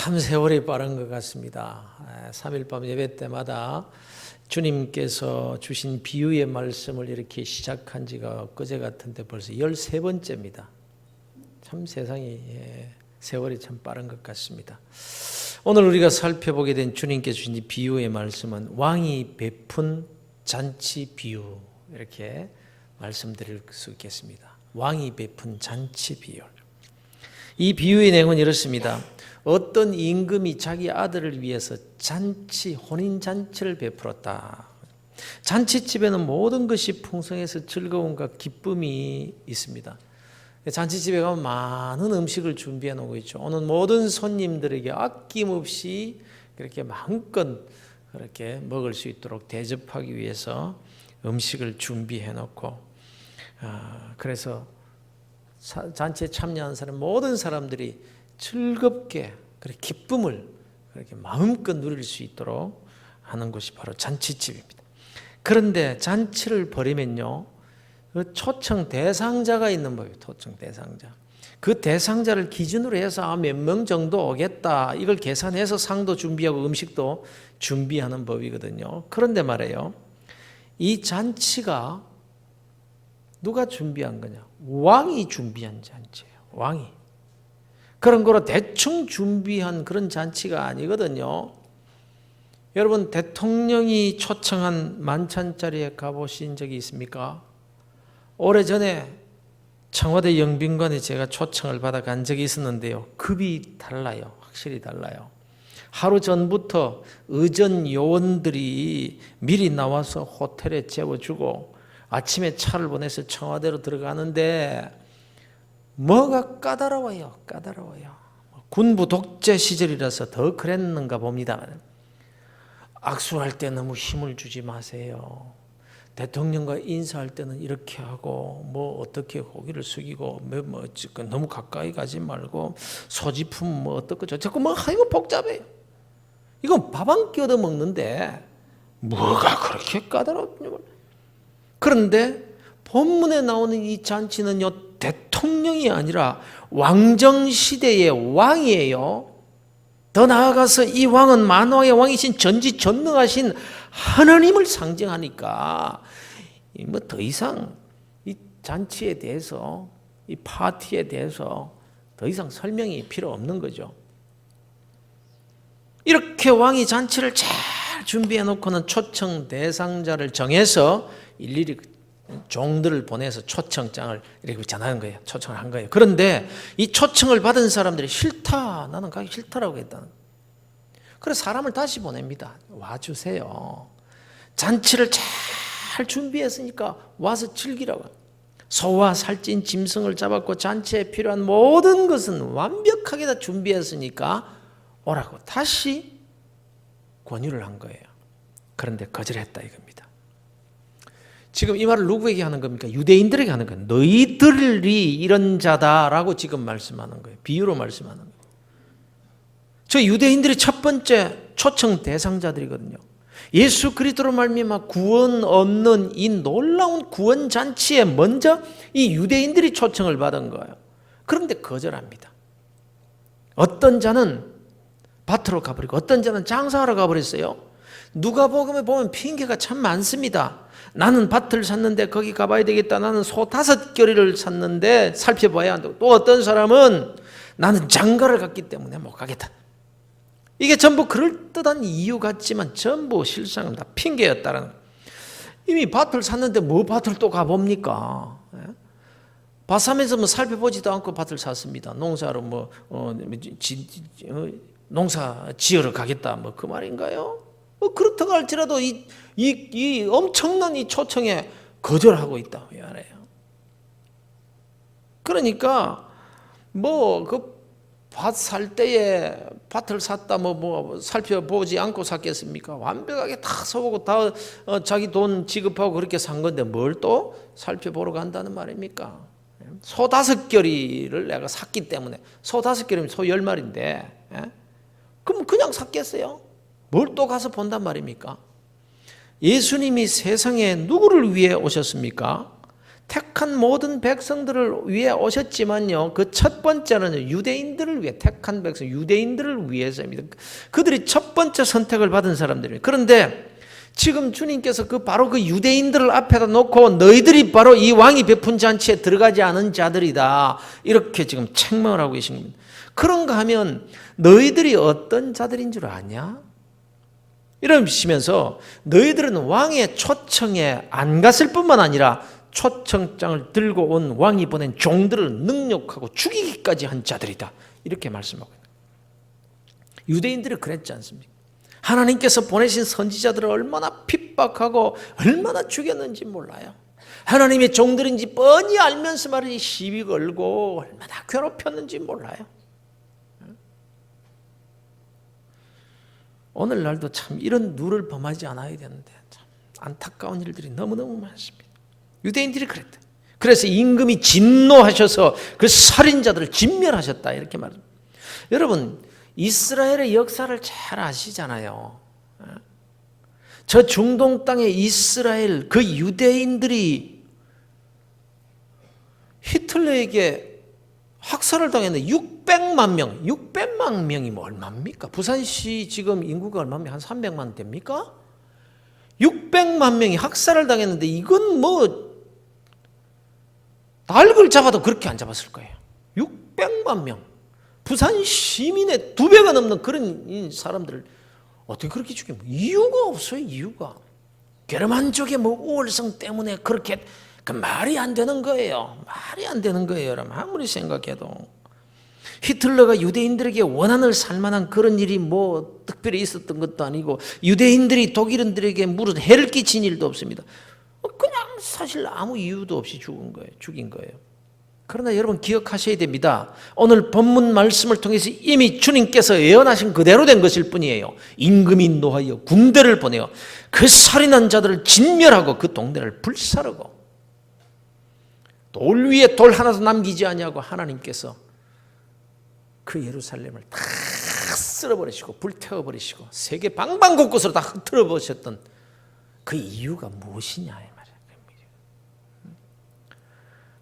참 세월이 빠른 것 같습니다. 3일 밤 예배 때마다 주님께서 주신 비유의 말씀을 이렇게 시작한 지가 엊그제 같은데 벌써 13번째입니다. 참 세상이 세월이 참 빠른 것 같습니다. 오늘 우리가 살펴보게 된 주님께서 주신 비유의 말씀은 왕이 베푼 잔치 비유, 이렇게 말씀드릴 수 있겠습니다. 왕이 베푼 잔치 비유. 이 비유의 내용은 이렇습니다. 어떤 임금이 자기 아들을 위해서 잔치, 혼인잔치를 베풀었다. 잔치집에는 모든 것이 풍성해서 즐거움과 기쁨이 있습니다. 잔치집에 가면 많은 음식을 준비해 놓고 있죠. 오늘 모든 손님들에게 아낌없이 그렇게 마음껏 그렇게 먹을 수 있도록 대접하기 위해서 음식을 준비해 놓고, 그래서 잔치에 참여한 사람 모든 사람들이 즐겁게 그렇게 기쁨을 그렇게 마음껏 누릴 수 있도록 하는 것이 바로 잔치집입니다. 그런데 잔치를 벌이면요, 그 초청 대상자가 있는 법이에요. 초청 대상자. 그 대상자를 기준으로 해서 몇 명 정도 오겠다, 이걸 계산해서 상도 준비하고 음식도 준비하는 법이거든요. 그런데 말이에요, 이 잔치가 누가 준비한 거냐? 왕이 준비한 잔치예요. 왕이. 그런 거로 대충 준비한 그런 잔치가 아니거든요. 여러분, 대통령이 초청한 만찬자리에 가보신 적이 있습니까? 오래전에 청와대 영빈관에 제가 초청을 받아 간 적이 있었는데요. 급이 달라요. 확실히 달라요. 하루 전부터 의전 요원들이 미리 나와서 호텔에 재워주고 아침에 차를 보내서 청와대로 들어가는데 뭐가 까다로워요. 까다로워요. 군부 독재 시절이라서 더 그랬는가 봅니다. 악수할 때 너무 힘을 주지 마세요. 대통령과 인사할 때는 이렇게 하고, 뭐 어떻게 고개를 숙이고, 뭐 너무 가까이 가지 말고, 소지품 뭐 어떻고 저쩌고, 뭐 이거 복잡해요. 이건 밥 한 끼 얻어 먹는데 뭐가 그렇게 까다롭냐. 그런데 본문에 나오는 이 잔치는요, 대통령이 아니라 왕정시대의 왕이에요. 더 나아가서 이 왕은 만왕의 왕이신 전지전능하신 하나님을 상징하니까 뭐 더 이상 이 잔치에 대해서, 이 파티에 대해서 더 이상 설명이 필요 없는 거죠. 이렇게 왕이 잔치를 잘 준비해 놓고는 초청 대상자를 정해서 일일이 종들을 보내서 초청장을 이렇게 전하는 거예요. 초청을 한 거예요. 그런데 이 초청을 받은 사람들이 싫다, 나는 가기 싫다라고 했다는 거예요. 그래서 사람을 다시 보냅니다. 와주세요. 잔치를 잘 준비했으니까 와서 즐기라고. 소와 살찐 짐승을 잡았고 잔치에 필요한 모든 것은 완벽하게 다 준비했으니까 오라고 다시 권유를 한 거예요. 그런데 거절했다 이겁니다. 지금 이 말을 누구에게 하는 겁니까? 유대인들에게 하는 거예요. 너희들이 이런 자다라고 지금 말씀하는 거예요. 비유로 말씀하는 거예요. 저 유대인들이 첫 번째 초청 대상자들이거든요. 예수 그리스도로 말미암아 구원 얻는 이 놀라운 구원 잔치에 먼저 이 유대인들이 초청을 받은 거예요. 그런데 거절합니다. 어떤 자는 밭으로 가버리고 어떤 자는 장사하러 가버렸어요. 누가복음에 보면 핑계가 참 많습니다. 나는 밭을 샀는데 거기 가봐야 되겠다. 나는 소 5겨리를 샀는데 살펴봐야 한다고. 또 어떤 사람은 나는 장가를 갔기 때문에 못 가겠다. 이게 전부 그럴듯한 이유 같지만 전부 실상은 다 핑계였다는 거예요. 이미 밭을 샀는데 뭐 밭을 또 가봅니까? 밭 사면서 뭐 살펴보지도 않고 밭을 샀습니다. 농사로 농사 지으러 가겠다, 뭐 그 말인가요? 그렇다고 할지라도 이 엄청난 이 초청에 거절하고 있다 이 말이에요. 그러니까 뭐 그 밭 살 때에 밭을 샀다 뭐 살펴보지 않고 샀겠습니까? 완벽하게 다 써보고 다 자기 돈 지급하고 그렇게 산 건데 뭘 또 살펴보러 간다는 말입니까? 소 5겨리를 내가 샀기 때문에, 소 5겨리면 소 10마리인데 그럼 그냥 샀겠어요? 뭘 또 가서 본단 말입니까? 예수님이 세상에 누구를 위해 오셨습니까? 택한 모든 백성들을 위해 오셨지만요, 그 첫 번째는 유대인들을 위해, 택한 백성, 유대인들을 위해서입니다. 그들이 첫 번째 선택을 받은 사람들입니다. 그런데 지금 주님께서 바로 그 유대인들을 앞에다 놓고 너희들이 바로 이 왕이 베푼 잔치에 들어가지 않은 자들이다, 이렇게 지금 책망을 하고 계신 겁니다. 그런가 하면 너희들이 어떤 자들인 줄 아냐? 이러시면서 너희들은 왕의 초청에 안 갔을 뿐만 아니라 초청장을 들고 온 왕이 보낸 종들을 능욕하고 죽이기까지 한 자들이다, 이렇게 말씀하고 있습니다. 유대인들이 그랬지 않습니까? 하나님께서 보내신 선지자들을 얼마나 핍박하고 얼마나 죽였는지 몰라요. 하나님의 종들인지 뻔히 알면서 말이지 시비 걸고 얼마나 괴롭혔는지 몰라요. 오늘날도 참 이런 누를 범하지 않아야 되는데 참 안타까운 일들이 너무너무 많습니다. 유대인들이 그랬다. 그래서 임금이 진노하셔서 그 살인자들을 진멸하셨다, 이렇게 말합니다. 여러분, 이스라엘의 역사를 잘 아시잖아요. 저 중동 땅의 이스라엘, 그 유대인들이 히틀러에게 학살을 당했는데 600만 명, 600만 명이 뭐 얼마입니까? 부산시 지금 인구가 얼마입니까? 한 300만 됩니까? 600만 명이 학살을 당했는데 이건 뭐 닭을 잡아도 그렇게 안 잡았을 거예요. 600만 명. 부산 시민의 2배가 넘는 그런 사람들을 어떻게 그렇게 죽이면 이유가 없어요. 이유가 게르만족의 뭐 우월성 때문에 그렇게, 그 말이 안 되는 거예요. 말이 안 되는 거예요. 여러분, 아무리 생각해도 히틀러가 유대인들에게 원한을 살 만한 그런 일이 뭐 특별히 있었던 것도 아니고 유대인들이 독일인들에게 무슨 해를 끼친 일도 없습니다. 그냥 사실 아무 이유도 없이 죽인 거예요. 그러나 여러분 기억하셔야 됩니다. 오늘 본문 말씀을 통해서 이미 주님께서 예언하신 그대로 된 것일 뿐이에요. 임금이 노하여 군대를 보내어 그 살인한 자들을 진멸하고 그 동네를 불사르고 돌 위에 돌 하나도 남기지 아니하고 하나님께서 그 예루살렘을 다 쓸어버리시고 불태워버리시고 세계 방방곳곳으로 다 흩어버리셨던 그 이유가 무엇이냐, 이 말이에요.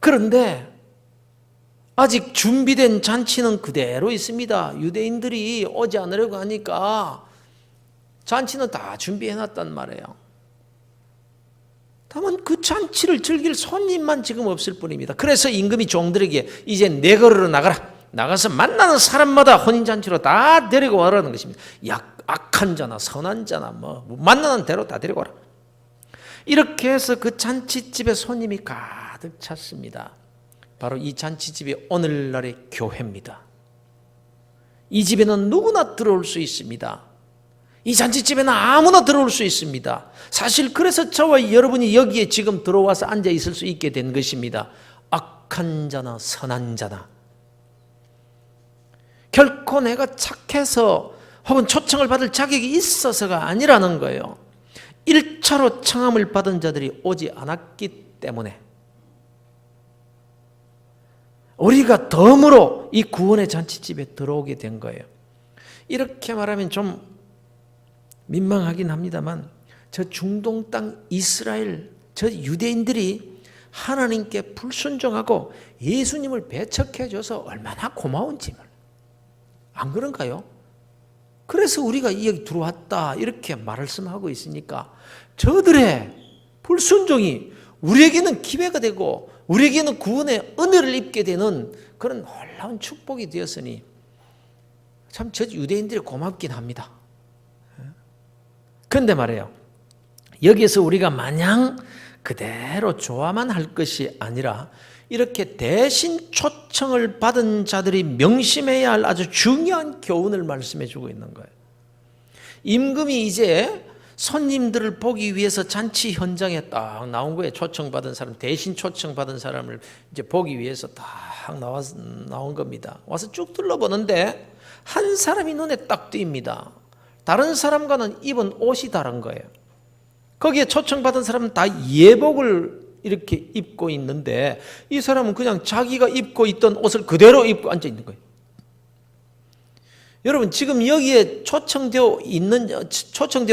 그런데 아직 준비된 잔치는 그대로 있습니다. 유대인들이 오지 않으려고 하니까 잔치는 다 준비해놨단 말이에요. 다만 그 잔치를 즐길 손님만 지금 없을 뿐입니다. 그래서 임금이 종들에게 이제 내 거리로 나가서 만나는 사람마다 혼인잔치로 다 데리고 와라는 것입니다. 악한 자나 선한 자나 뭐 만나는 대로 다 데리고 와라. 이렇게 해서 그 잔치집에 손님이 가득 찼습니다. 바로 이 잔치집이 오늘날의 교회입니다. 이 집에는 누구나 들어올 수 있습니다. 이 잔치집에는 아무나 들어올 수 있습니다. 사실 그래서 저와 여러분이 여기에 지금 들어와서 앉아 있을 수 있게 된 것입니다. 악한 자나 선한 자나 결코 내가 착해서 혹은 초청을 받을 자격이 있어서가 아니라는 거예요. 1차로 청함을 받은 자들이 오지 않았기 때문에 우리가 덤으로 이 구원의 잔치집에 들어오게 된 거예요. 이렇게 말하면 좀 민망하긴 합니다만 저 중동 땅 이스라엘, 저 유대인들이 하나님께 불순종하고 예수님을 배척해줘서 얼마나 고마운지 안 그런가요? 그래서 우리가 여기 들어왔다 이렇게 말씀하고 있으니까 저들의 불순종이 우리에게는 기회가 되고 우리에게는 구원의 은혜를 입게 되는 그런 놀라운 축복이 되었으니 참 저 유대인들이 고맙긴 합니다. 그런데 말이에요, 여기에서 우리가 마냥 그대로 좋아만 할 것이 아니라 이렇게 대신 초청을 받은 자들이 명심해야 할 아주 중요한 교훈을 말씀해 주고 있는 거예요. 임금이 이제 손님들을 보기 위해서 잔치 현장에 딱 나온 거예요. 초청받은 사람, 대신 초청받은 사람을 이제 보기 위해서 딱 나온 겁니다. 와서 쭉 둘러보는데 한 사람이 눈에 딱 띕니다. 다른 사람과는 입은 옷이 다른 거예요. 거기에 초청받은 사람은 다 예복을 이렇게 입고 있는데 이 사람은 그냥 자기가 입고 있던 옷을 그대로 입고 앉아 있는 거예요. 여러분 지금 여기에 초청되어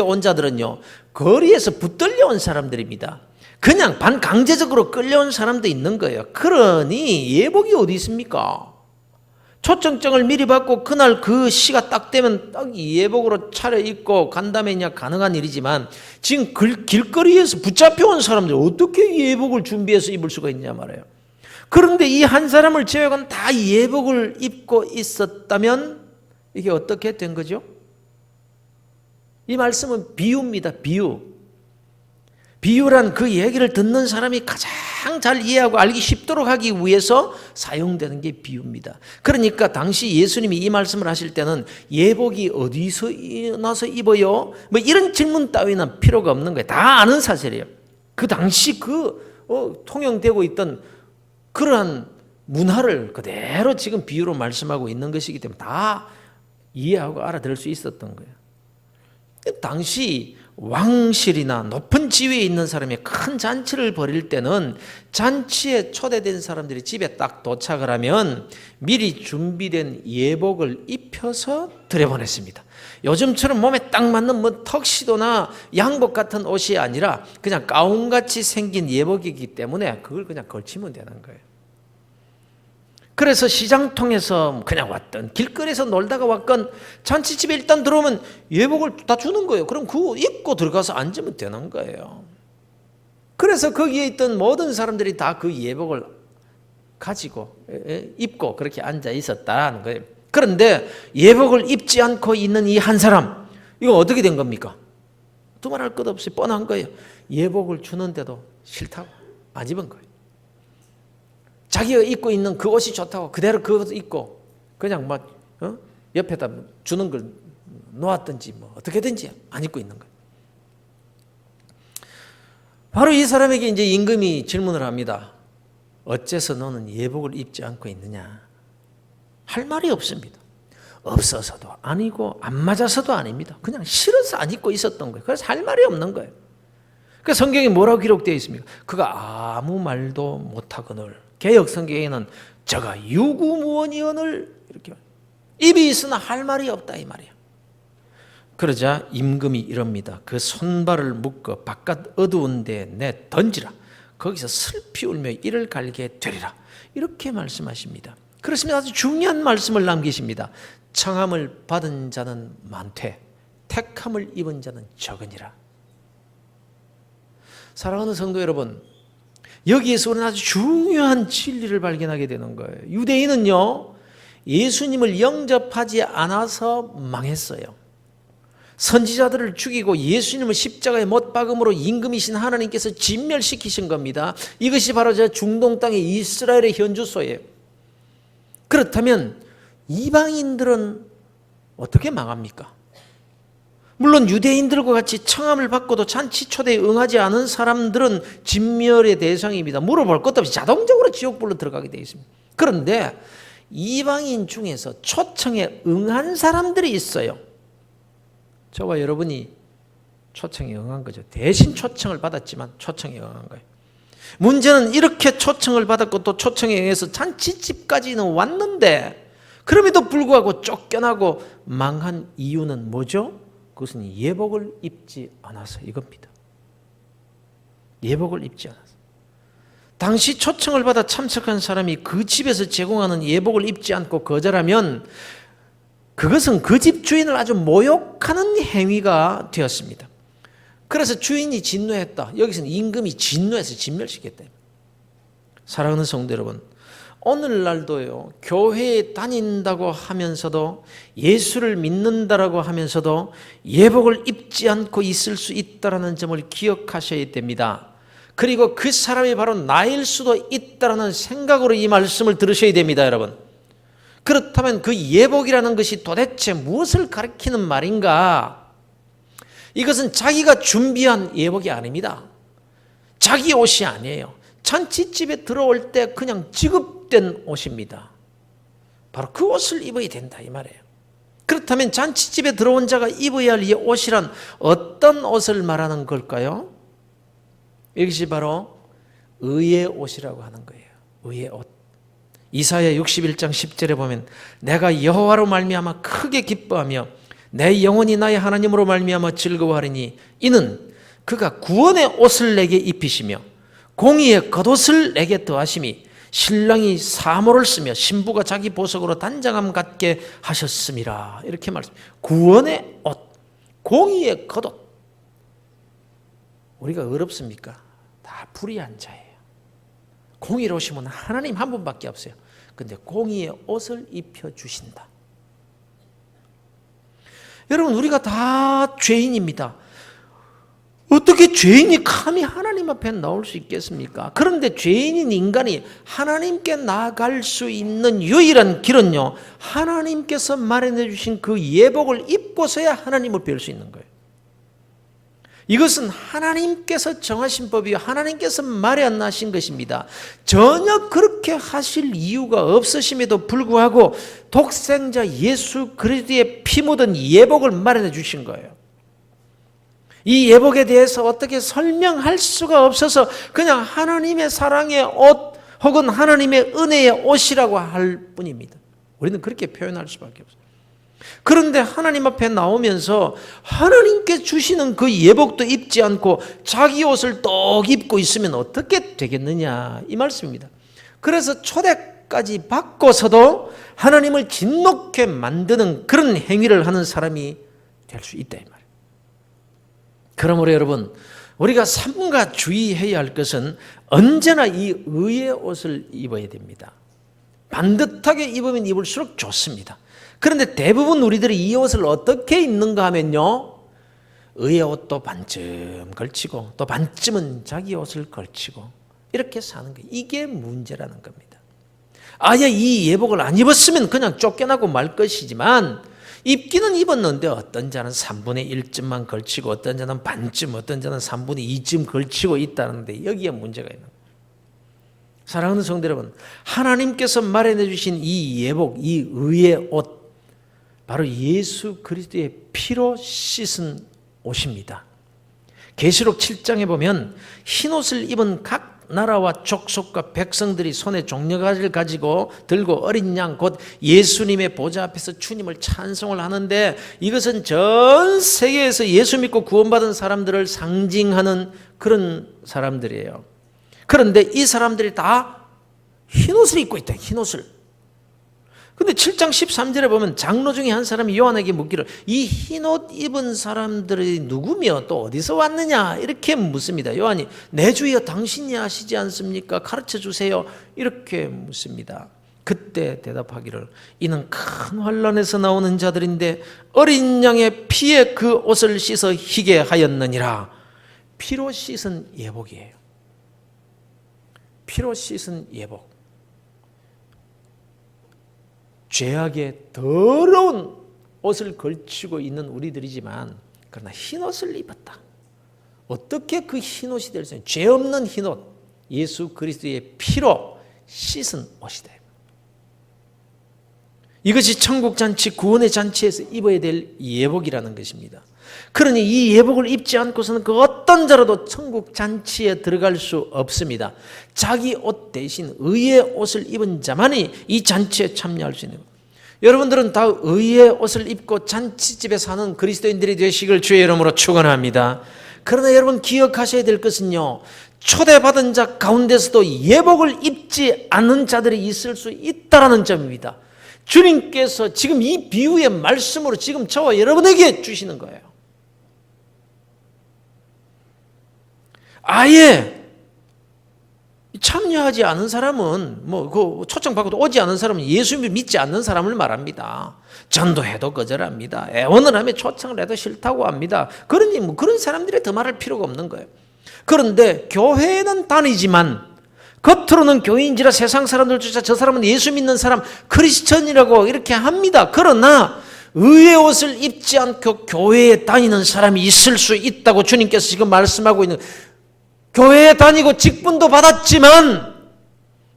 온 자들은요 거리에서 붙들려 온 사람들입니다. 그냥 반강제적으로 끌려온 사람도 있는 거예요. 그러니 예복이 어디 있습니까? 초청장을 미리 받고 그날 그 시가 딱 되면 딱 예복으로 차려입고 간다면야 가능한 일이지만 지금 길거리에서 붙잡혀온 사람들이 어떻게 예복을 준비해서 입을 수가 있냐 말이에요. 그런데 이 한 사람을 제외하고는 다 예복을 입고 있었다면 이게 어떻게 된 거죠? 이 말씀은 비유입니다. 비유란 그 얘기를 듣는 사람이 가장 잘 이해하고 알기 쉽도록 하기 위해서 사용되는 게 비유입니다. 그러니까 당시 예수님이 이 말씀을 하실 때는 예복이 어디서 나서 입어요? 뭐 이런 질문 따위는 필요가 없는 거예요. 다 아는 사실이에요. 그 당시 통용되고 있던 그러한 문화를 그대로 지금 비유로 말씀하고 있는 것이기 때문에 다 이해하고 알아들을 수 있었던 거예요. 당시 왕실이나 높은 지위에 있는 사람이 큰 잔치를 벌일 때는 잔치에 초대된 사람들이 집에 딱 도착을 하면 미리 준비된 예복을 입혀서 들여보냈습니다. 요즘처럼 몸에 딱 맞는 턱시도나 양복 같은 옷이 아니라 그냥 가운같이 생긴 예복이기 때문에 그걸 그냥 걸치면 되는 거예요. 그래서 시장 통해서 그냥 왔던 길거리에서 놀다가 왔건 잔치집에 일단 들어오면 예복을 다 주는 거예요. 그럼 그거 입고 들어가서 앉으면 되는 거예요. 그래서 거기에 있던 모든 사람들이 다 그 예복을 가지고 입고 그렇게 앉아 있었다는 거예요. 그런데 예복을 입지 않고 있는 이 한 사람, 이거 어떻게 된 겁니까? 두말할 것 없이 뻔한 거예요. 예복을 주는데도 싫다고 안 입은 거예요. 자기가 입고 있는 그 옷이 좋다고 그대로 그것도 입고 그냥 옆에다 주는 걸 놓았든지 어떻게든지 안 입고 있는 거예요. 바로 이 사람에게 이제 임금이 질문을 합니다. 어째서 너는 예복을 입지 않고 있느냐? 할 말이 없습니다. 없어서도 아니고 안 맞아서도 아닙니다. 그냥 싫어서 안 입고 있었던 거예요. 그래서 할 말이 없는 거예요. 그 성경에 뭐라고 기록되어 있습니까? 그가 아무 말도 못하거늘. 개역 성경에는 저가 유구무원이언을 이렇게 입이 있으나 할 말이 없다 이 말이야. 그러자 임금이 이럽니다. 그 손발을 묶어 바깥 어두운 데에 내 던지라. 거기서 슬피 울며 이를 갈게 되리라. 이렇게 말씀하십니다. 그렇습니다. 아주 중요한 말씀을 남기십니다. 청함을 받은 자는 많되 택함을 입은 자는 적으니라. 사랑하는 성도 여러분, 여기에서 우리는 아주 중요한 진리를 발견하게 되는 거예요. 유대인은요, 예수님을 영접하지 않아서 망했어요. 선지자들을 죽이고 예수님을 십자가에 못 박음으로 임금이신 하나님께서 진멸시키신 겁니다. 이것이 바로 저 중동 땅의 이스라엘의 현주소예요. 그렇다면 이방인들은 어떻게 망합니까? 물론 유대인들과 같이 청함을 받고도 잔치 초대에 응하지 않은 사람들은 진멸의 대상입니다. 물어볼 것도 없이 자동적으로 지옥불로 들어가게 되어 있습니다. 그런데 이방인 중에서 초청에 응한 사람들이 있어요. 저와 여러분이 초청에 응한 거죠. 대신 초청을 받았지만 초청에 응한 거예요. 문제는 이렇게 초청을 받았고 또 초청에 응해서 잔치집까지는 왔는데 그럼에도 불구하고 쫓겨나고 망한 이유는 뭐죠? 그것은 예복을 입지 않아서 이겁니다. 예복을 입지 않아서. 당시 초청을 받아 참석한 사람이 그 집에서 제공하는 예복을 입지 않고 거절하면 그것은 그 집 주인을 아주 모욕하는 행위가 되었습니다. 그래서 주인이 진노했다. 여기서는 임금이 진노해서 진멸시켰다. 사랑하는 성도 여러분, 오늘날도요, 교회에 다닌다고 하면서도 예수를 믿는다라고 하면서도 예복을 입지 않고 있을 수 있다는 점을 기억하셔야 됩니다. 그리고 그 사람이 바로 나일 수도 있다는 생각으로 이 말씀을 들으셔야 됩니다, 여러분. 그렇다면 그 예복이라는 것이 도대체 무엇을 가리키는 말인가? 이것은 자기가 준비한 예복이 아닙니다. 자기 옷이 아니에요. 잔치집에 들어올 때 그냥 지급된 옷입니다. 바로 그 옷을 입어야 된다 이 말이에요. 그렇다면 잔치집에 들어온 자가 입어야 할 이 옷이란 어떤 옷을 말하는 걸까요? 이것이 바로 의의 옷이라고 하는 거예요. 의의 옷. 이사야 61장 10절에 보면 내가 여호와로 말미암아 크게 기뻐하며 내 영혼이 나의 하나님으로 말미암아 즐거워하리니 이는 그가 구원의 옷을 내게 입히시며 공의의 겉옷을 내게 더하심이 신랑이 사모를 쓰며 신부가 자기 보석으로 단장함 같게 하셨음이라. 이렇게 말씀. 구원의 옷, 공의의 겉옷. 우리가 어렵습니까? 다 불의한 자예요. 공의로우심은 하나님 한 분밖에 없어요. 근데 공의의 옷을 입혀주신다. 여러분, 우리가 다 죄인입니다. 어떻게 죄인이 감히 하나님 앞에 나올 수 있겠습니까? 그런데 죄인인 인간이 하나님께 나아갈 수 있는 유일한 길은요, 하나님께서 마련해 주신 그 예복을 입고서야 하나님을 뵐 수 있는 거예요. 이것은 하나님께서 정하신 법이요, 하나님께서 마련하신 것입니다. 전혀 그렇게 하실 이유가 없으심에도 불구하고 독생자 예수 그리스도의 피 묻은 예복을 마련해 주신 거예요. 이 예복에 대해서 어떻게 설명할 수가 없어서 그냥 하나님의 사랑의 옷 혹은 하나님의 은혜의 옷이라고 할 뿐입니다. 우리는 그렇게 표현할 수밖에 없어요. 그런데 하나님 앞에 나오면서 하나님께 주시는 그 예복도 입지 않고 자기 옷을 떡 입고 있으면 어떻게 되겠느냐, 이 말씀입니다. 그래서 초대까지 받고서도 하나님을 진노케 만드는 그런 행위를 하는 사람이 될 수 있다, 이 말이에요. 그러므로 여러분, 우리가 삼가 주의해야 할 것은 언제나 이 의의 옷을 입어야 됩니다. 반듯하게 입으면 입을수록 좋습니다. 그런데 대부분 우리들이 이 옷을 어떻게 입는가 하면요, 의의 옷도 반쯤 걸치고 또 반쯤은 자기 옷을 걸치고 이렇게 사는 거예요. 이게 문제라는 겁니다. 아예 이 예복을 안 입었으면 그냥 쫓겨나고 말 것이지만 입기는 입었는데 어떤 자는 3분의 1쯤만 걸치고 어떤 자는 반쯤, 어떤 자는 3분의 2쯤 걸치고 있다는데 여기에 문제가 있는 거예요. 사랑하는 성도 여러분, 하나님께서 마련해 주신 이 예복, 이 의의 옷, 바로 예수 그리스도의 피로 씻은 옷입니다. 계시록 7장에 보면 흰옷을 입은 각 나라와 족속과 백성들이 손에 종려가지를 가지고 들고 어린 양 곧 예수님의 보좌 앞에서 주님을 찬송을 하는데, 이것은 전 세계에서 예수 믿고 구원받은 사람들을 상징하는 그런 사람들이에요. 그런데 이 사람들이 다 흰옷을 입고 있다, 흰옷을. 근데 7장 13절에 보면 장로 중에 한 사람이 요한에게 묻기를 이 흰옷 입은 사람들이 누구며 또 어디서 왔느냐 이렇게 묻습니다. 요한이 내 주여 당신이 아시지 않습니까? 가르쳐 주세요. 이렇게 묻습니다. 그때 대답하기를 이는 큰 환난에서 나오는 자들인데 어린 양의 피에 그 옷을 씻어 희게 하였느니라. 피로 씻은 예복이에요. 피로 씻은 예복. 죄악의 더러운 옷을 걸치고 있는 우리들이지만 그러나 흰옷을 입었다. 어떻게 그 흰옷이 될 수 있냐? 죄 없는 흰옷, 예수 그리스도의 피로 씻은 옷이다. 이것이 천국잔치, 구원의 잔치에서 입어야 될 예복이라는 것입니다. 그러니 이 예복을 입지 않고서는 그 어떤 자라도 천국잔치에 들어갈 수 없습니다. 자기 옷 대신 의의 옷을 입은 자만이 이 잔치에 참여할 수 있는 겁니다. 여러분들은 다 의의 옷을 입고 잔치집에 사는 그리스도인들이 되시길 주의 이름으로 축원합니다. 그러나 여러분 기억하셔야 될 것은요, 초대받은 자 가운데서도 예복을 입지 않는 자들이 있을 수 있다는 점입니다. 주님께서 지금 이 비유의 말씀으로 지금 저와 여러분에게 주시는 거예요. 아예 참여하지 않은 사람은 그 초청받고도 오지 않은 사람은 예수님을 믿지 않는 사람을 말합니다. 전도해도 거절합니다. 애원을 하며 초청을 해도 싫다고 합니다. 그러니 그런 사람들이 더 말할 필요가 없는 거예요. 그런데 교회는 다니지만 겉으로는 교인이라 세상 사람들조차 저 사람은 예수 믿는 사람 크리스천이라고 이렇게 합니다. 그러나 의의 옷을 입지 않고 교회에 다니는 사람이 있을 수 있다고 주님께서 지금 말씀하고 있는, 교회에 다니고 직분도 받았지만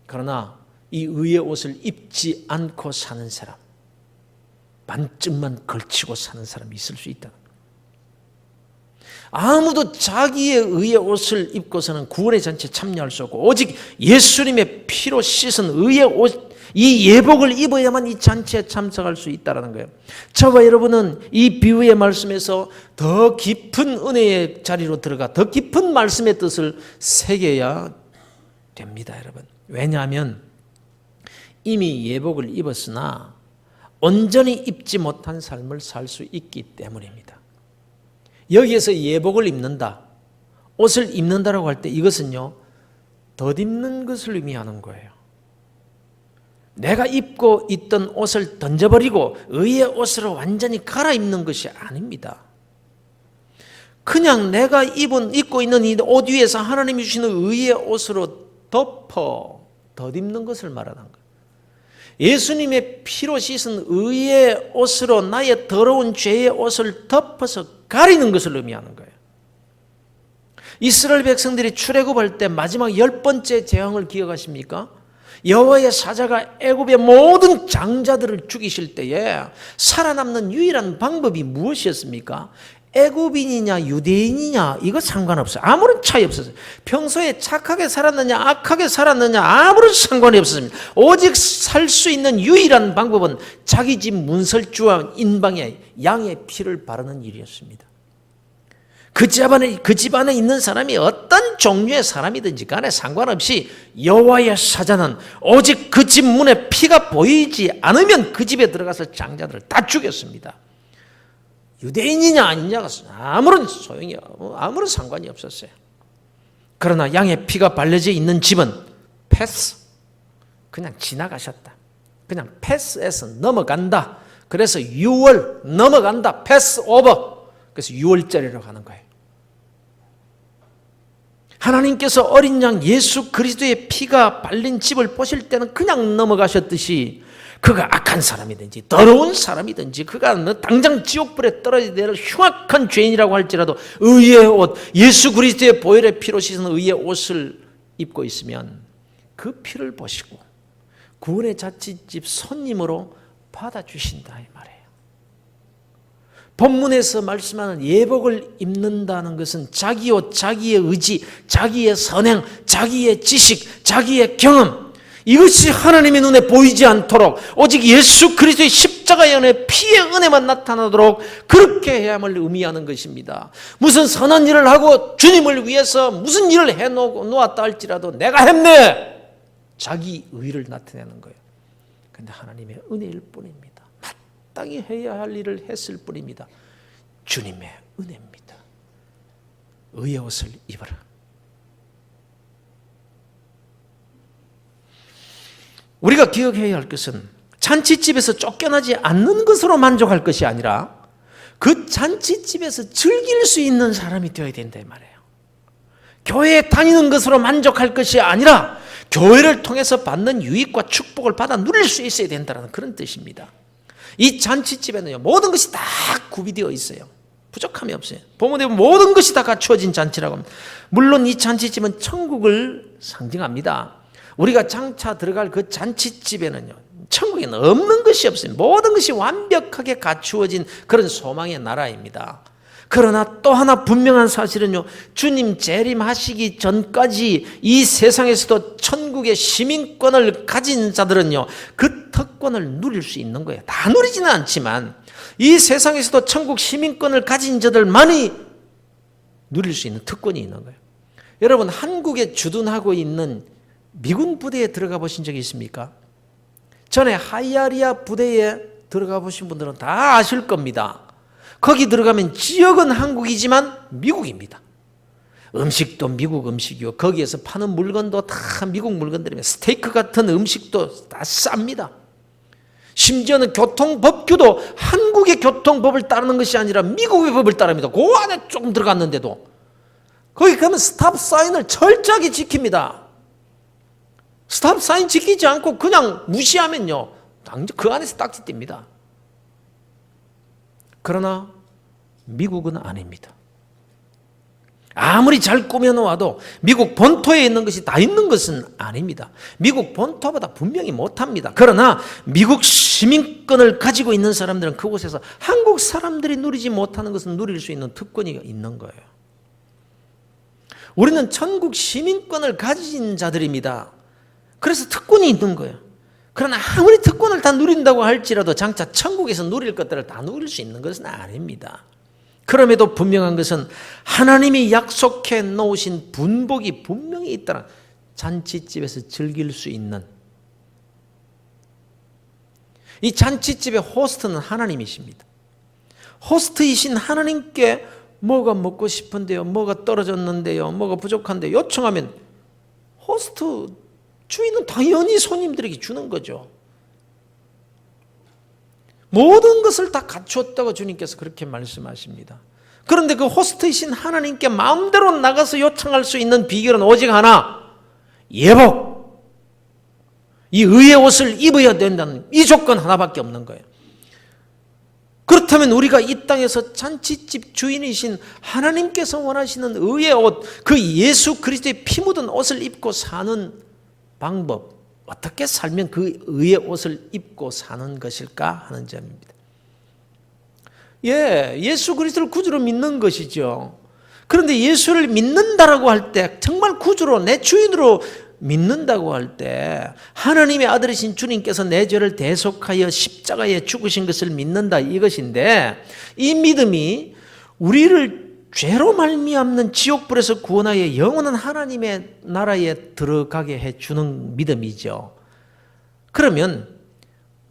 그러나 이 의의 옷을 입지 않고 사는 사람, 반쯤만 걸치고 사는 사람이 있을 수 있다. 아무도 자기의 의의 옷을 입고서는 구원의 잔치에 참여할 수 없고 오직 예수님의 피로 씻은 의의 옷, 이 예복을 입어야만 이 잔치에 참석할 수 있다는 거예요. 저와 여러분은 이 비유의 말씀에서 더 깊은 은혜의 자리로 들어가 더 깊은 말씀의 뜻을 새겨야 됩니다, 여러분. 왜냐하면 이미 예복을 입었으나 온전히 입지 못한 삶을 살 수 있기 때문입니다. 여기에서 예복을 입는다, 옷을 입는다라고 할 때 이것은요, 덧입는 것을 의미하는 거예요. 내가 입고 있던 옷을 던져버리고 의의 옷으로 완전히 갈아입는 것이 아닙니다. 그냥 내가 입고 있는 이 옷 위에서 하나님이 주시는 의의 옷으로 덧입는 것을 말하는 거예요. 예수님의 피로 씻은 의의 옷으로 나의 더러운 죄의 옷을 덮어서 가리는 것을 의미하는 거예요. 이스라엘 백성들이 출애굽할 때 마지막 10번째 재앙을 기억하십니까? 여호와의 사자가 애굽의 모든 장자들을 죽이실 때에 살아남는 유일한 방법이 무엇이었습니까? 애굽인이냐 유대인이냐 이거 상관없어요. 아무런 차이 없었어요. 평소에 착하게 살았느냐 악하게 살았느냐 아무런 상관이 없었습니다. 오직 살 수 있는 유일한 방법은 자기 집 문설주와 인방에 양의 피를 바르는 일이었습니다. 그 집안에 있는 사람이 어떤 종류의 사람이든지 간에 상관없이 여호와의 사자는 오직 그 집 문에 피가 보이지 않으면 그 집에 들어가서 장자들을 다 죽였습니다. 유대인이냐 아니냐가 아무런 아무런 상관이 없었어요. 그러나 양의 피가 발려져 있는 집은 패스, 그냥 지나가셨다. 그냥 패스해서 넘어간다. 그래서 6월 넘어간다. 패스 오버. 그래서 6월절이라고 하는 거예요. 하나님께서 어린 양 예수 그리스도의 피가 발린 집을 보실 때는 그냥 넘어가셨듯이 그가 악한 사람이든지 더러운 사람이든지 그가 당장 지옥불에 떨어져야 될 흉악한 죄인이라고 할지라도 의의 옷, 예수 그리스도의 보혈의 피로 씻은 의의 옷을 입고 있으면 그 피를 보시고 구원의 자취집 손님으로 받아주신다 이 말이에요. 본문에서 말씀하는 예복을 입는다는 것은 자기 옷, 자기의 의지, 자기의 선행, 자기의 지식, 자기의 경험, 이것이 하나님의 눈에 보이지 않도록 오직 예수 그리스도의 십자가의 은혜, 피의 은혜만 나타나도록 그렇게 해야만 의미하는 것입니다. 무슨 선한 일을 하고 주님을 위해서 무슨 일을 해놓았다 할지라도 내가 했네, 자기 의를 나타내는 거예요. 그런데 하나님의 은혜일 뿐입니다. 마땅히 해야 할 일을 했을 뿐입니다. 주님의 은혜입니다. 의의 옷을 입어라. 우리가 기억해야 할 것은 잔치집에서 쫓겨나지 않는 것으로 만족할 것이 아니라 그 잔치집에서 즐길 수 있는 사람이 되어야 된다 이 말이에요. 교회에 다니는 것으로 만족할 것이 아니라 교회를 통해서 받는 유익과 축복을 받아 누릴 수 있어야 된다는 그런 뜻입니다. 이 잔치집에는요, 모든 것이 다 구비되어 있어요. 부족함이 없어요. 본문에 모든 것이 다 갖추어진 잔치라고 합니다. 물론 이 잔치집은 천국을 상징합니다. 우리가 장차 들어갈 그 잔치집에는요, 천국에는 없는 것이 없어요. 모든 것이 완벽하게 갖추어진 그런 소망의 나라입니다. 그러나 또 하나 분명한 사실은요, 주님 재림하시기 전까지 이 세상에서도 천국의 시민권을 가진 자들은요, 그 특권을 누릴 수 있는 거예요. 다 누리지는 않지만 이 세상에서도 천국 시민권을 가진 자들만이 누릴 수 있는 특권이 있는 거예요. 여러분, 한국에 주둔하고 있는 미군 부대에 들어가 보신 적이 있습니까? 전에 하이아리아 부대에 들어가 보신 분들은 다 아실 겁니다. 거기 들어가면 지역은 한국이지만 미국입니다. 음식도 미국 음식이고 거기에서 파는 물건도 다 미국 물건들이며 스테이크 같은 음식도 다 쌉니다. 심지어는 교통법규도 한국의 교통법을 따르는 것이 아니라 미국의 법을 따릅니다. 그 안에 조금 들어갔는데도 거기 가면 스탑 사인을 철저하게 지킵니다. 스탑 사인 지키지 않고 그냥 무시하면요, 그 안에서 딱지 띱니다. 그러나 미국은 아닙니다. 아무리 잘 꾸며놓아도 미국 본토에 있는 것이 다 있는 것은 아닙니다. 미국 본토보다 분명히 못합니다. 그러나 미국 시민권을 가지고 있는 사람들은 그곳에서 한국 사람들이 누리지 못하는 것은 누릴 수 있는 특권이 있는 거예요. 우리는 천국 시민권을 가진 자들입니다. 그래서 특권이 있는 거예요. 그러나 아무리 특권을 다 누린다고 할지라도 장차 천국에서 누릴 것들을 다 누릴 수 있는 것은 아닙니다. 그럼에도 분명한 것은 하나님이 약속해 놓으신 분복이 분명히 있다는, 잔치집에서 즐길 수 있는, 이 잔치집의 호스트는 하나님이십니다. 호스트이신 하나님께 뭐가 먹고 싶은데요, 뭐가 떨어졌는데요, 뭐가 부족한데 요청하면 호스트 주인은 당연히 손님들에게 주는 거죠. 모든 것을 다 갖추었다고 주님께서 그렇게 말씀하십니다. 그런데 그 호스트이신 하나님께 마음대로 나가서 요청할 수 있는 비결은 오직 하나, 예복. 이 의의 옷을 입어야 된다는 이 조건 하나밖에 없는 거예요. 그렇다면 우리가 이 땅에서 잔치집 주인이신 하나님께서 원하시는 의의 옷, 그 예수 그리스도의 피 묻은 옷을 입고 사는 방법, 어떻게 살면 그 의의 옷을 입고 사는 것일까 하는 점입니다. 예수 그리스도를 구주로 믿는 것이죠. 그런데 예수를 믿는다라고 할 때, 정말 구주로 내 주인으로 믿는다고 할 때, 하나님의 아들이신 주님께서 내 죄를 대속하여 십자가에 죽으신 것을 믿는다, 이것인데, 이 믿음이 우리를 죄로 말미암는 지옥불에서 구원하여 영원한 하나님의 나라에 들어가게 해주는 믿음이죠. 그러면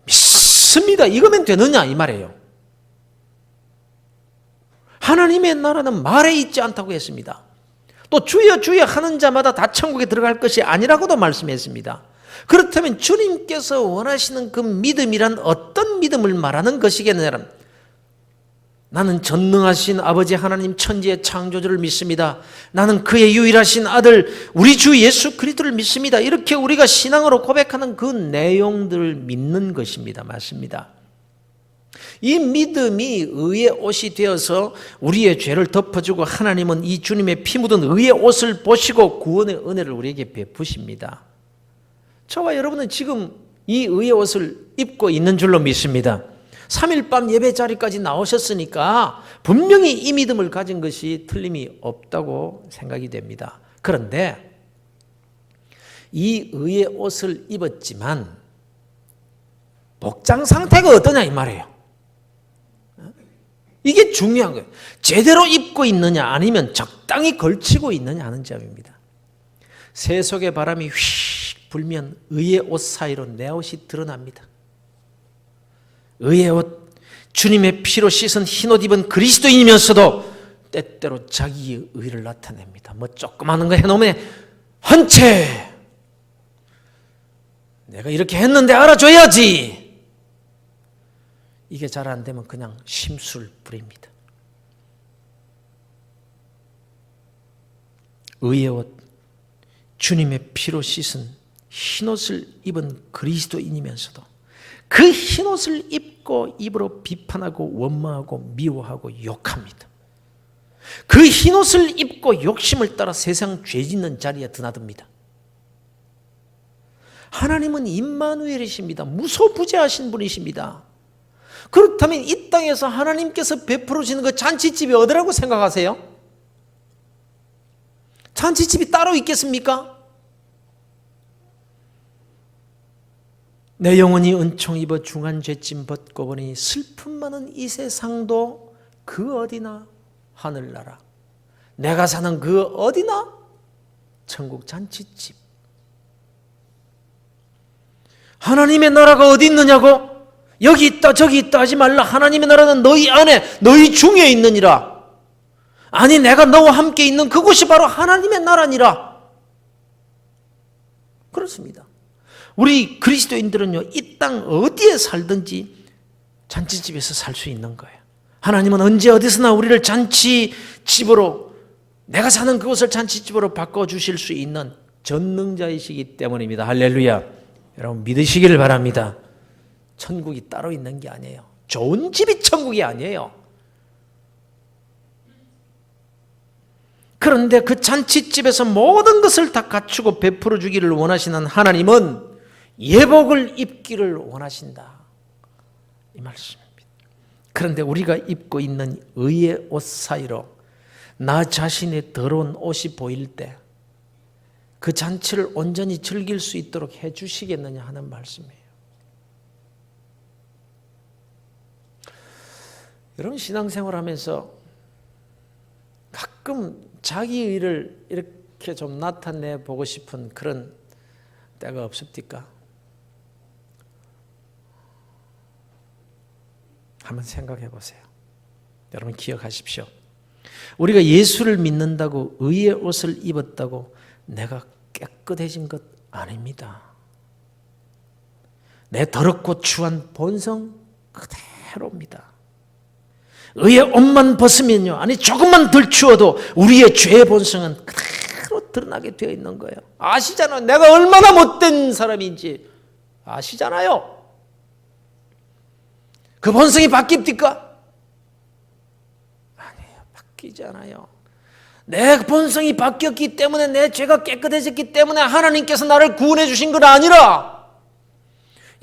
믿습니다, 이거면 되느냐 이 말이에요. 하나님의 나라는 말에 있지 않다고 했습니다. 또 주여 주여 하는 자마다 다 천국에 들어갈 것이 아니라고도 말씀했습니다. 그렇다면 주님께서 원하시는 그 믿음이란 어떤 믿음을 말하는 것이겠느냐? 나는 전능하신 아버지 하나님 천지의 창조주를 믿습니다. 나는 그의 유일하신 아들 우리 주 예수 그리스도를 믿습니다. 이렇게 우리가 신앙으로 고백하는 그 내용들을 믿는 것입니다. 맞습니다. 이 믿음이 의의 옷이 되어서 우리의 죄를 덮어주고, 하나님은 이 주님의 피 묻은 의의 옷을 보시고 구원의 은혜를 우리에게 베푸십니다. 저와 여러분은 지금 이 의의 옷을 입고 있는 줄로 믿습니다. 3일 밤 예배 자리까지 나오셨으니까 분명히 이 믿음을 가진 것이 틀림이 없다고 생각이 됩니다. 그런데 이 의의 옷을 입었지만 복장 상태가 어떠냐 이 말이에요. 이게 중요한 거예요. 제대로 입고 있느냐 아니면 적당히 걸치고 있느냐 하는 점입니다. 세속의 바람이 휙 불면 의의 옷 사이로 내 옷이 드러납니다. 의의 옷, 주님의 피로 씻은 흰옷 입은 그리스도인이면서도 때때로 자기의 의를 나타냅니다. 뭐 조그마한 거 해놓으면 헌채, 내가 이렇게 했는데 알아줘야지. 이게 잘 안 되면 그냥 심술 부립니다. 의의 옷, 주님의 피로 씻은 흰옷을 입은 그리스도인이면서도 그 흰옷을 입고 입으로 비판하고 원망하고 미워하고 욕합니다. 그 흰옷을 입고 욕심을 따라 세상 죄짓는 자리에 드나듭니다. 하나님은 임마누엘이십니다. 무소부재하신 분이십니다. 그렇다면 이 땅에서 하나님께서 베풀어 주시는 그 잔치집이 어디라고 생각하세요? 잔치집이 따로 있겠습니까? 내 영혼이 은총 입어 중한 죄짐 벗고 보니 슬픔 많은 이 세상도 그 어디나 하늘나라, 내가 사는 그 어디나 천국 잔치집. 하나님의 나라가 어디 있느냐고? 여기 있다 저기 있다 하지 말라. 하나님의 나라는 너희 안에 너희 중에 있느니라. 아니 내가 너와 함께 있는 그곳이 바로 하나님의 나라니라. 그렇습니다. 우리 그리스도인들은요, 이 땅 어디에 살든지 잔치집에서 살 수 있는 거예요. 하나님은 언제 어디서나 우리를 잔치집으로, 내가 사는 그곳을 잔치집으로 바꿔주실 수 있는 전능자이시기 때문입니다. 할렐루야. 여러분 믿으시기를 바랍니다. 천국이 따로 있는 게 아니에요. 좋은 집이 천국이 아니에요. 그런데 그 잔치집에서 모든 것을 다 갖추고 베풀어 주기를 원하시는 하나님은 예복을 입기를 원하신다, 이 말씀입니다. 그런데 우리가 입고 있는 의의 옷 사이로 나 자신의 더러운 옷이 보일 때 그 잔치를 온전히 즐길 수 있도록 해 주시겠느냐 하는 말씀이에요. 여러분 신앙생활 하면서 가끔 자기 의를 이렇게 그렇게 좀 나타내 보고 싶은 그런 때가 없습니까? 한번 생각해 보세요. 여러분 기억하십시오. 우리가 예수를 믿는다고 의의 옷을 입었다고 내가 깨끗해진 것 아닙니다. 내 더럽고 추한 본성 그대로입니다. 의의 옷만 벗으면요, 아니 조금만 덜 추워도 우리의 죄의 본성은 그대로 드러나게 되어 있는 거예요. 아시잖아요. 내가 얼마나 못된 사람인지 아시잖아요. 그 본성이 바뀝니까? 아니에요. 바뀌지 않아요. 내 본성이 바뀌었기 때문에 내 죄가 깨끗해졌기 때문에 하나님께서 나를 구원해 주신 건 아니라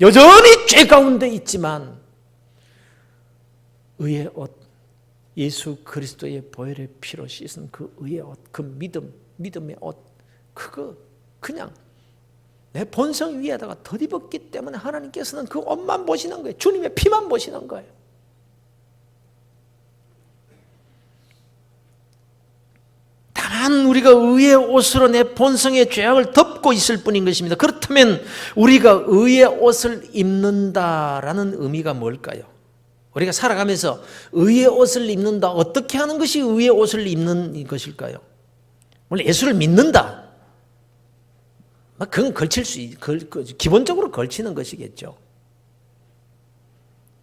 여전히 죄 가운데 있지만 의의 옷, 예수 그리스도의 보혈의 피로 씻은 그 의의 옷, 그 믿음의 옷, 그거 그냥 내 본성 위에다가 덧입었기 때문에 하나님께서는 그 옷만 보시는 거예요. 주님의 피만 보시는 거예요. 다만 우리가 의의 옷으로 내 본성의 죄악을 덮고 있을 뿐인 것입니다. 그렇다면 우리가 의의 옷을 입는다라는 의미가 뭘까요? 우리가 살아가면서 의의 옷을 입는다. 어떻게 하는 것이 의의 옷을 입는 것일까요? 원래 예수를 믿는다. 그건 기본적으로 걸치는 것이겠죠.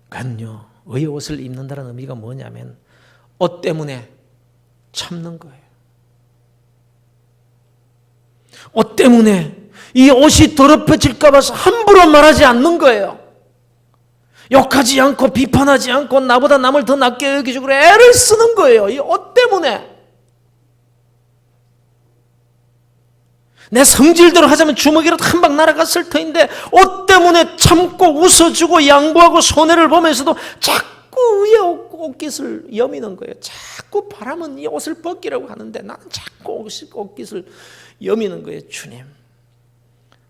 그건요, 의의 옷을 입는다는 의미가 뭐냐면 옷 때문에 참는 거예요. 옷 때문에 이 옷이 더럽혀질까 봐서 함부로 말하지 않는 거예요. 욕하지 않고 비판하지 않고 나보다 남을 더 낫게 여기주고 애를 쓰는 거예요. 이 옷 때문에. 내 성질대로 하자면 주먹이라도 한 방 날아갔을 터인데 옷 때문에 참고 웃어주고 양보하고 손해를 보면서도 자꾸 위에 옷깃을 여미는 거예요. 자꾸 바람은 이 옷을 벗기라고 하는데 나는 자꾸 옷깃을 여미는 거예요. 주님,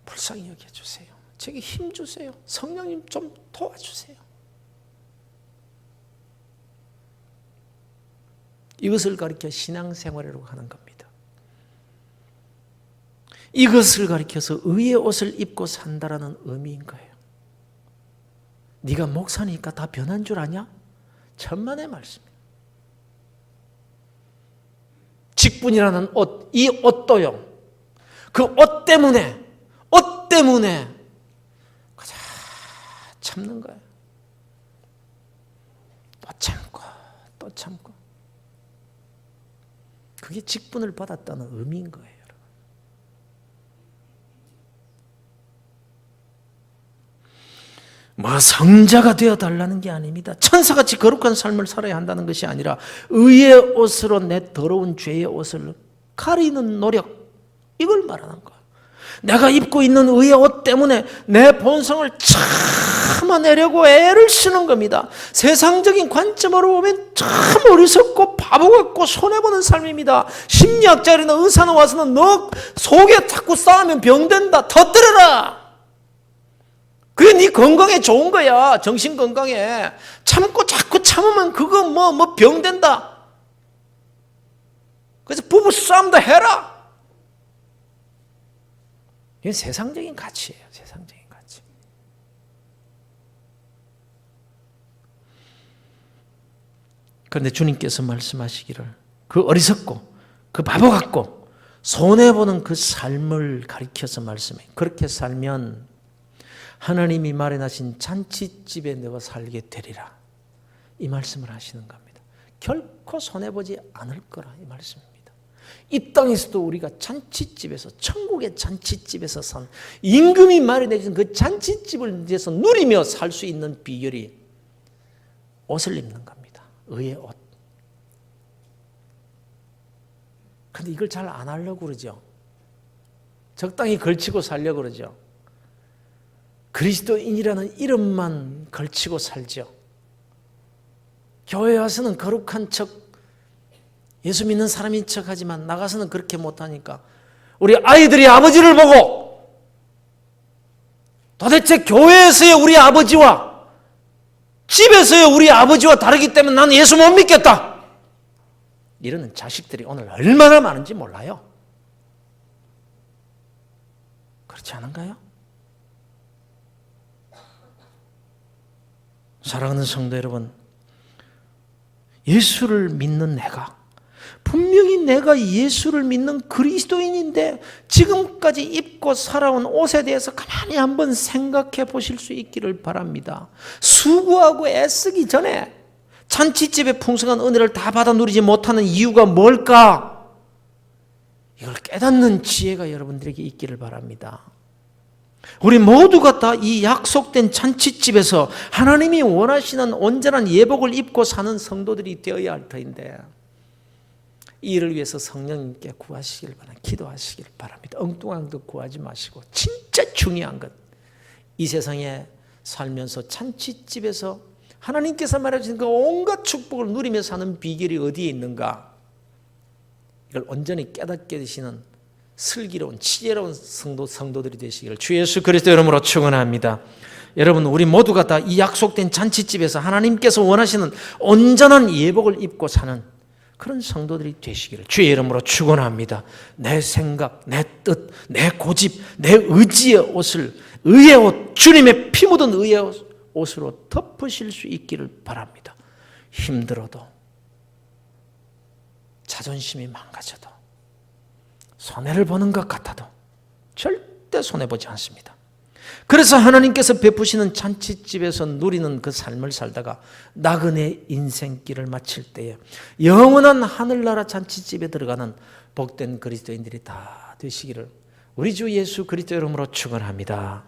불쌍히 여겨주세요. 제게 힘 주세요. 성령님 좀 도와주세요. 이것을 가리켜 신앙생활이라고 하는 겁니다. 이것을 가리켜서 의의 옷을 입고 산다라는 의미인 거예요. 네가 목사니까 다 변한 줄 아냐? 천만의 말씀이에요. 직분이라는 옷, 이 옷도요. 그 옷 때문에 그저 참는 거예요. 또 참고. 그게 직분을 받았다는 의미인 거예요. 뭐 성자가 되어달라는 게 아닙니다. 천사같이 거룩한 삶을 살아야 한다는 것이 아니라 의의 옷으로 내 더러운 죄의 옷을 가리는 노력, 이걸 말하는 거예요. 내가 입고 있는 의의 옷 때문에 내 본성을 참아내려고 애를 쓰는 겁니다. 세상적인 관점으로 보면 참 어리석고 바보 같고 손해보는 삶입니다. 심리학자들이나 의사는 와서는 너 속에 자꾸 쌓으면 병된다, 터뜨려라. 그게 네 건강에 좋은 거야. 정신 건강에. 참고 자꾸 참으면 그거 뭐 병된다. 그래서 부부 싸움도 해라. 이게 세상적인 가치예요. 세상적인 가치. 그런데 주님께서 말씀하시기를 그 어리석고 그 바보 같고 손해보는 그 삶을 가리켜서 말씀해요. 그렇게 살면 하나님이 마련하신 잔치집에 너가 살게 되리라. 이 말씀을 하시는 겁니다. 결코 손해보지 않을 거라 이 말씀입니다. 이 땅에서도 우리가 잔치집에서, 천국의 잔치집에서 산 임금이 마련해 준 그 잔치집을 이제서 누리며 살 수 있는 비결이 옷을 입는 겁니다. 의의 옷. 근데 이걸 잘 안 하려고 그러죠. 적당히 걸치고 살려고 그러죠. 그리스도인이라는 이름만 걸치고 살죠. 교회 와서는 거룩한 척, 예수 믿는 사람인 척 하지만 나가서는 그렇게 못하니까 우리 아이들이 아버지를 보고 도대체 교회에서의 우리 아버지와 집에서의 우리 아버지와 다르기 때문에 나는 예수 못 믿겠다. 이러는 자식들이 오늘 얼마나 많은지 몰라요. 그렇지 않은가요? 사랑하는 성도 여러분, 예수를 믿는 내가, 분명히 내가 예수를 믿는 그리스도인인데 지금까지 입고 살아온 옷에 대해서 가만히 한번 생각해 보실 수 있기를 바랍니다. 수고하고 애쓰기 전에 잔치집의 풍성한 은혜를 다 받아 누리지 못하는 이유가 뭘까? 이걸 깨닫는 지혜가 여러분들에게 있기를 바랍니다. 우리 모두가 다 이 약속된 잔치집에서 하나님이 원하시는 온전한 예복을 입고 사는 성도들이 되어야 할 터인데, 이 일을 위해서 성령님께 구하시길 바랍니다. 기도하시길 바랍니다. 엉뚱한 것 구하지 마시고 진짜 중요한 것, 이 세상에 살면서 잔치집에서 하나님께서 말해주신 그 온갖 축복을 누리며 사는 비결이 어디에 있는가, 이걸 온전히 깨닫게 되시는 슬기로운 지혜로운 성도들이 되시기를 주 예수 그리스도 이름으로 축원합니다. 여러분, 우리 모두가 다 이 약속된 잔치집에서 하나님께서 원하시는 온전한 예복을 입고 사는 그런 성도들이 되시기를 주의 이름으로 축원합니다. 내 생각, 내 뜻, 내 고집, 내 의지의 옷을, 의의 옷, 주님의 피 묻은 의의 옷으로 덮으실 수 있기를 바랍니다. 힘들어도, 자존심이 망가져도, 손해를 보는 것 같아도 절대 손해보지 않습니다. 그래서 하나님께서 베푸시는 잔치집에서 누리는 그 삶을 살다가 나그네 인생길을 마칠 때에 영원한 하늘나라 잔치집에 들어가는 복된 그리스도인들이 다 되시기를 우리 주 예수 그리스도 이름으로 축원합니다.